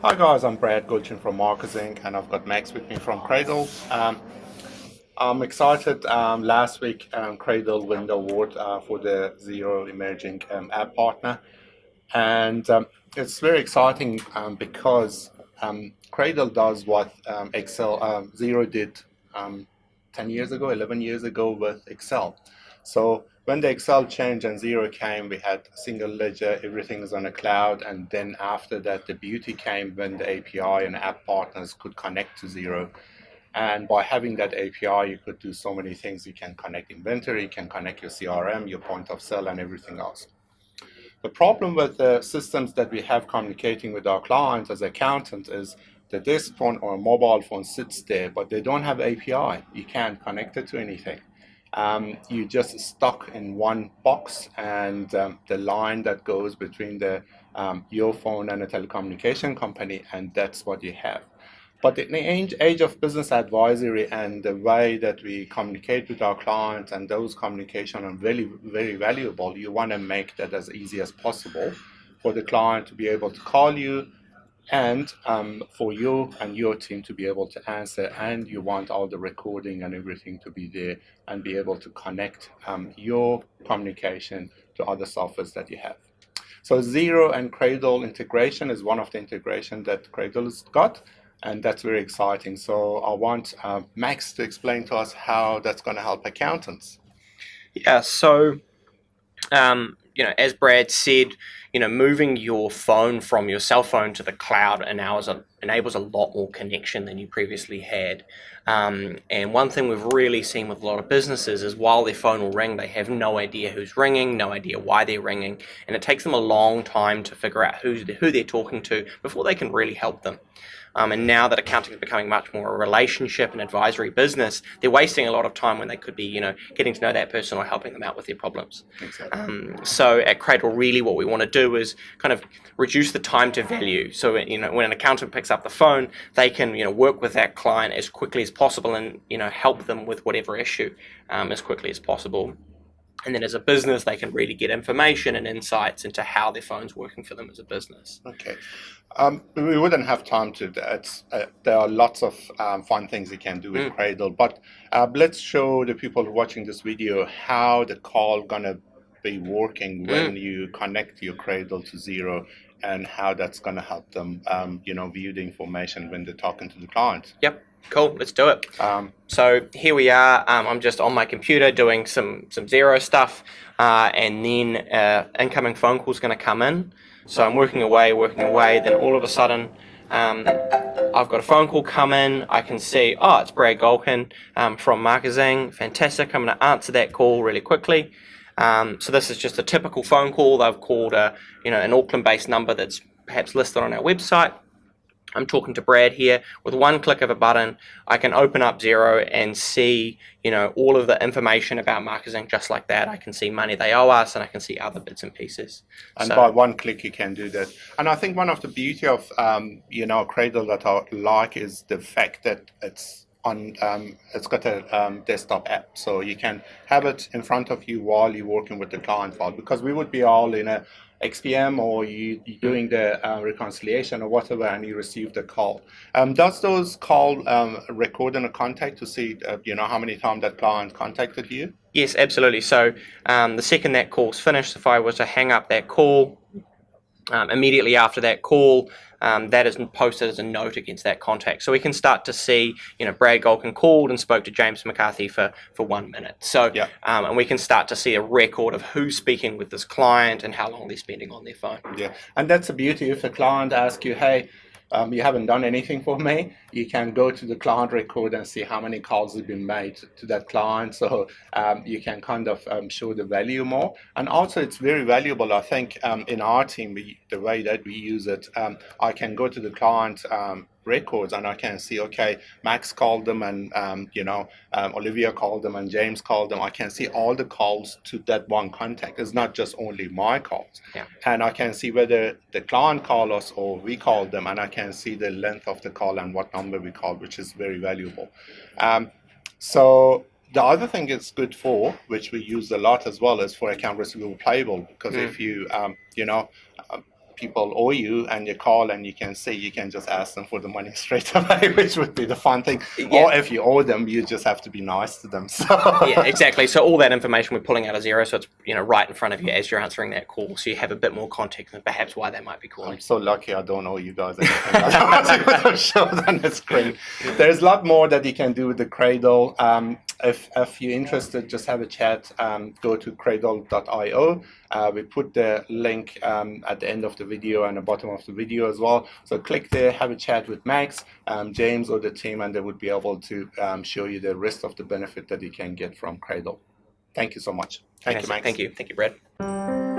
Hi guys, I'm Brad Gulchin from Markezing, and I've got Max with me from Cradle. I'm excited. Last week, Cradle won the award for the Zero Emerging App Partner, and it's very exciting because Cradle does what Excel Zero did um, 10 years ago, 11 years ago with Excel. So when the Excel changed and Zero came, we had single ledger, everything is on a cloud, and then after that, the beauty came when the API and app partners could connect to Zero. And by having that API, you could do so many things. You can connect inventory, you can connect your CRM, your point of sale, and everything else. The problem with the systems that we have communicating with our clients as accountants is the desk phone or mobile phone sits there, but they don't have API. You can't connect it to anything. You just stuck in one box, and the line that goes between your phone and a telecommunication company, and that's what you have. But in the age of business advisory and the way that we communicate with our clients, and those communication are very, very valuable, you want to make that as easy as possible for the client to be able to call you, and for you and your team to be able to answer, and you want all the recording and everything to be there and be able to connect your communication to other softwares that you have. So Zero and Cradle integration is one of the integration that Cradle has got, and that's very exciting. So I want Max to explain to us how that's going to help accountants. Yeah, so as Brad said, moving your phone from your cell phone to the cloud enables a lot more connection than you previously had. And one thing we've really seen with a lot of businesses is while their phone will ring, they have no idea who's ringing, no idea why they're ringing, and it takes them a long time to figure out who they're talking to before they can really help them. And now that accounting is becoming much more a relationship and advisory business, they're wasting a lot of time when they could be, getting to know that person or helping them out with their problems. Exactly. So at Cradle, really what we want to do is kind of reduce the time to value. So, when an accountant picks up the phone, they can, work with that client as quickly as possible and, help them with whatever issue as quickly as possible. And then as a business, they can really get information and insights into how their phone's working for them as a business. Okay. We wouldn't have time to that. There are lots of fun things you can do with Cradle, but let's show the people watching this video how the call gonna be working when you connect your Cradle to Zero, and how that's gonna help them, view the information when they're talking to the client. Yep. Cool. Let's do it. So here we are. I'm just on my computer doing some Zero stuff, and then incoming phone call is going to come in. So I'm working away. Then all of a sudden, I've got a phone call come in. I can see, it's Brad Golkin from Markezing. Fantastic. I'm going to answer that call really quickly. So this is just a typical phone call. They've called an Auckland-based number that's perhaps listed on our website. I'm talking to Brad here. With one click of a button, I can open up Zero and see, all of the information about Markezing just like that. I can see money they owe us, and I can see other bits and pieces. And by one click, you can do that. And I think one of the beauty of, Cradle that I like is the fact that it's got a desktop app, so you can have it in front of you while you're working with the client file, because we would be all in a XPM, or you're doing the reconciliation or whatever, and you receive the call. Does those call record in a contact to see, how many times that client contacted you? Yes, absolutely. So the second that call's finished, if I was to hang up that call, immediately after that call, that is posted as a note against that contact. So we can start to see, Brad Golkin called and spoke to James McCarthy for 1 minute. So, and we can start to see a record of who's speaking with this client and how long they're spending on their phone. Yeah, and that's the beauty. If a client asks you, hey, you haven't done anything for me, you can go to the client record and see how many calls have been made to that client. So you can kind of show the value more. And also it's very valuable, I think, in our team, the way that we use it, I can go to the client records, and I can see, okay, Max called them, and Olivia called them, and James called them. I can see all the calls to that one contact. It's not just only my calls. And I can see whether the client called us or we called them, and I can see the length of the call and what number we called, which is very valuable. So the other thing it's good for, which we use a lot as well, is for account receivable payable, because if you people owe you and you call and you can see, you can just ask them for the money straight away, which would be the fun thing. Yeah. Or if you owe them, you just have to be nice to them. So yeah, exactly. So all that information we're pulling out of Xero, so it's right in front of you as you're answering that call, so you have a bit more context and perhaps why they might be calling. I'm so lucky I don't owe you guys anything. Otherwise it would have shown on the screen. There's a lot more that you can do with the Cradle. If you're interested, just have a chat. Go to cradle.io. We put the link at the end of the video and the bottom of the video as well. So click there, have a chat with Max, James, or the team, and they would be able to show you the rest of the benefit that you can get from Cradle. Thank you so much. Thank you, Max. Thank you, Brad.